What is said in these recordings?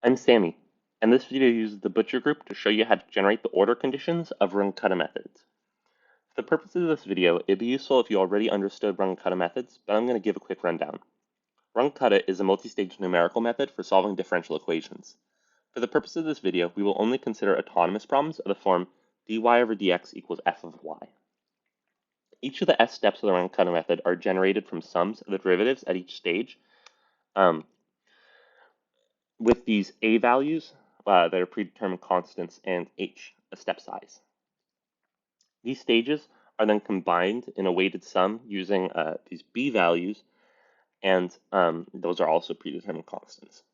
I'm Sammy, and this video uses the butcher group to show you how to generate the order conditions of rung-kutta methods. For the purposes of this video, it'd be useful if you already understood rung-kutta methods, but I'm going to give a quick rundown. Rung-kutta is a multi-stage numerical method for solving differential equations. For the purpose of this video, we will only consider autonomous problems of the form dy over dx equals f of y. Each of the s steps of the rung-kutta method are generated from sums of the derivatives at each stage, with these a values that are predetermined constants and h, a step size. These stages are then combined in a weighted sum using these b values, and those are also predetermined constants.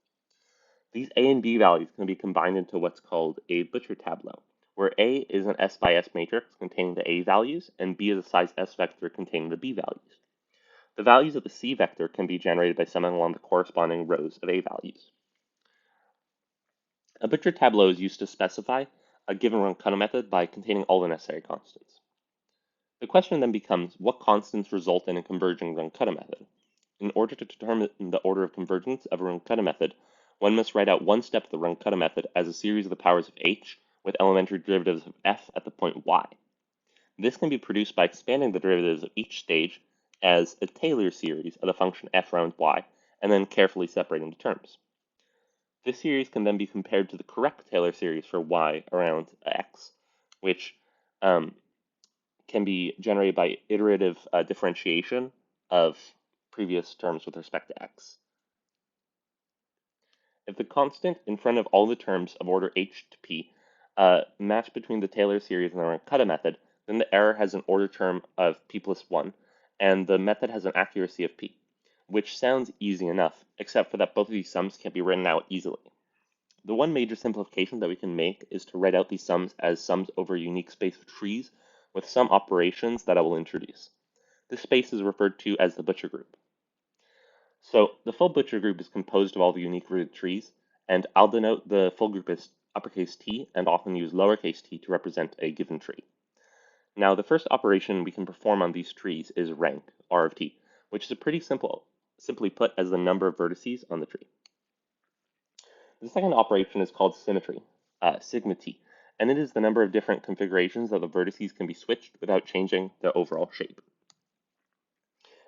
These a and b values can be combined into what's called a butcher tableau, where a is an S by S matrix containing the a values, and b is a size S vector containing the b values. The values of the c vector can be generated by summing along the corresponding rows of a values. A butcher tableau is used to specify a given rung-kutta method by containing all the necessary constants. The question then becomes, what constants result in a converging rung-kutta method? In order to determine the order of convergence of a rung-kutta method, one must write out one step of the rung-kutta method as a series of the powers of h with elementary derivatives of f at the point y. This can be produced by expanding the derivatives of each stage as a Taylor series of the function f around y, and then carefully separating the terms. This series can then be compared to the correct Taylor series for y around x, which can be generated by iterative differentiation of previous terms with respect to x. If the constant in front of all the terms of order h to p match between the Taylor series and the rung-kutta method, then the error has an order term of p plus 1, and the method has an accuracy of p, which sounds easy enough, except for that both of these sums can't be written out easily. The one major simplification that we can make is to write out these sums as sums over a unique space of trees with some operations that I will introduce. This space is referred to as the butcher group. So the full butcher group is composed of all the unique rooted trees, and I'll denote the full group as uppercase T and often use lowercase t to represent a given tree. Now the first operation we can perform on these trees is rank, R of t, which is pretty simple, simply put as the number of vertices on the tree. The second operation is called symmetry, sigma t, and it is the number of different configurations that the vertices can be switched without changing the overall shape.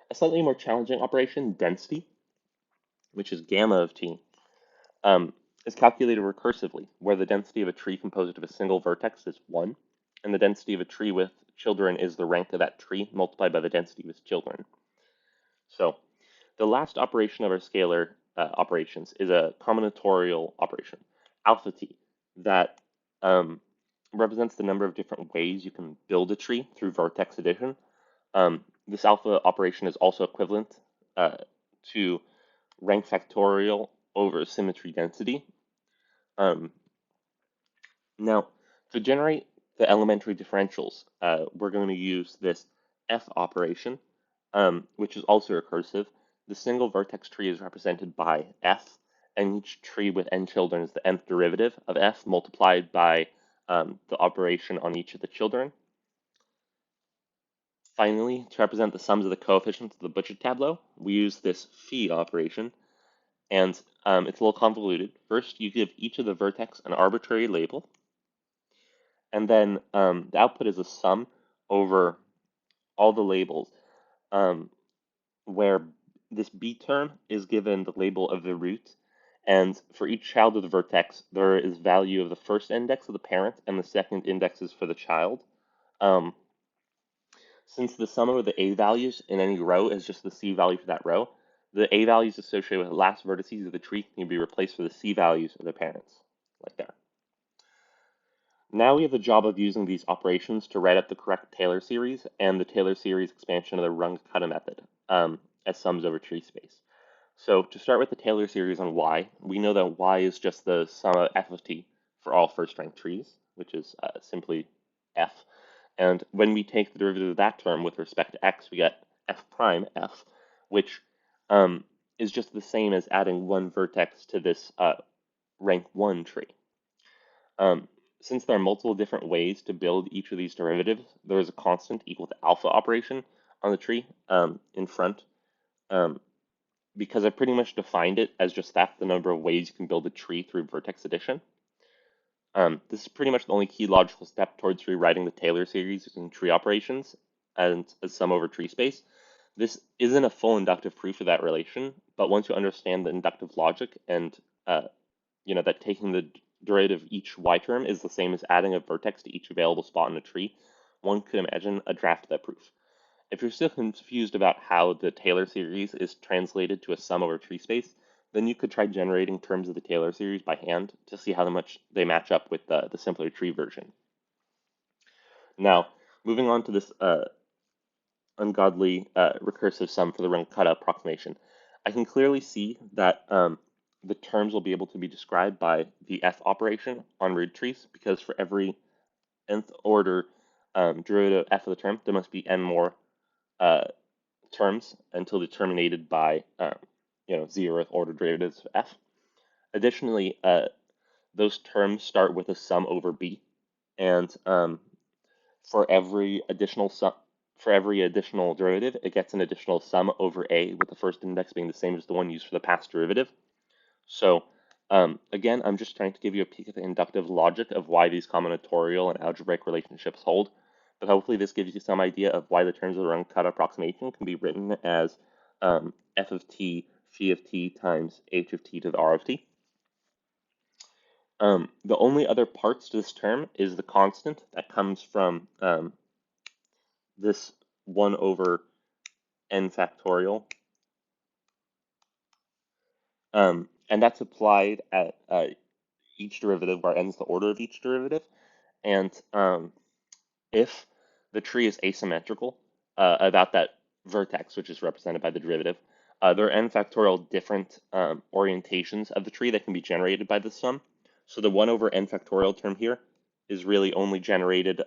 A slightly more challenging operation, density, which is gamma of t, is calculated recursively, where the density of a tree composed of a single vertex is 1, and the density of a tree with children is the rank of that tree multiplied by the density of its children. So the last operation of our scalar operations is a combinatorial operation, alpha t, that represents the number of different ways you can build a tree through vertex addition. This alpha operation is also equivalent to rank factorial over symmetry density. Now, to generate the elementary differentials, we're going to use this f operation, which is also recursive. The single vertex tree is represented by f, and each tree with n children is the nth derivative of f multiplied by the operation on each of the children. Finally, to represent the sums of the coefficients of the butcher tableau, we use this phi operation, and it's a little convoluted. First, you give each of the vertex an arbitrary label, and then the output is a sum over all the labels, where this b term is given the label of the root, and for each child of the vertex, there is value of the first index of the parent, and the second index is for the child. Since the sum of the a values in any row is just the c value for that row, the a values associated with the last vertices of the tree can be replaced for the c values of the parents, like that. Now we have the job of using these operations to write out the correct Taylor series and the Taylor series expansion of the rung-kutta method as sums over tree space. So to start with the Taylor series on y, we know that y is just the sum of f of t for all first-rank trees, which is simply f. And when we take the derivative of that term with respect to x, we get f prime f, which is just the same as adding one vertex to this rank 1 tree. Since there are multiple different ways to build each of these derivatives, there is a constant equal to alpha operation on the tree in front. because I pretty much defined it as just that, the number of ways you can build a tree through vertex addition. This is pretty much the only key logical step towards rewriting the Taylor series using tree operations and a sum over tree space. This isn't a full inductive proof of that relation, but once you understand the inductive logic and that taking the derivative of each y term is the same as adding a vertex to each available spot in a tree, one could imagine a draft of that proof. If you're still confused about how the Taylor series is translated to a sum over tree space, then you could try generating terms of the Taylor series by hand to see how much they match up with the simpler tree version. Now, moving on to this ungodly recursive sum for the Runge-Kutta approximation, I can clearly see that the terms will be able to be described by the f operation on root trees, because for every nth order derivative f of the term, there must be n more terms until determinated by 0th order derivatives of f. Additionally, those terms start with a sum over b, and for every additional derivative, it gets an additional sum over a, with the first index being the same as the one used for the past derivative. So again, I'm just trying to give you a peek at the inductive logic of why these combinatorial and algebraic relationships hold. But hopefully this gives you some idea of why the terms of the Runge-Kutta approximation can be written as f of t phi of t times h of t to the r of t. The only other parts to this term is the constant that comes from this 1 over n factorial. And that's applied at each derivative where n is the order of each derivative. And if the tree is asymmetrical about that vertex, which is represented by the derivative, there are n factorial different orientations of the tree that can be generated by this sum. So the 1 over n factorial term here is really only generated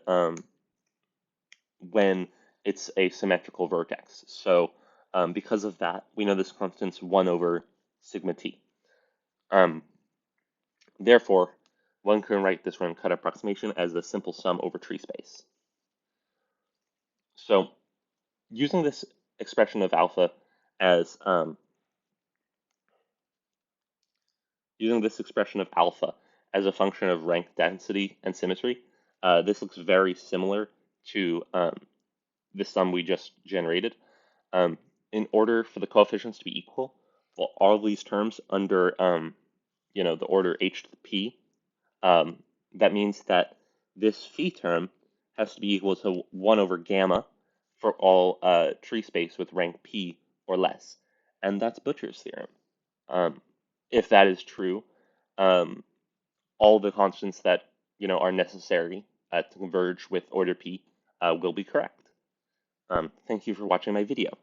when it's a symmetrical vertex. So because of that, we know this constant's 1 over sigma t. Therefore, one can write this Runge-Kutta approximation as the simple sum over tree space. So using this expression of alpha as a function of rank density and symmetry, this looks very similar to the sum we just generated. In order for the coefficients to be equal, well, all of these terms under the order h to the p, that means that this phi term has to be equal to 1 over gamma for all tree space with rank p or less. And that's Butcher's theorem. If that is true, all the constants that are necessary to converge with order p will be correct. Thank you for watching my video.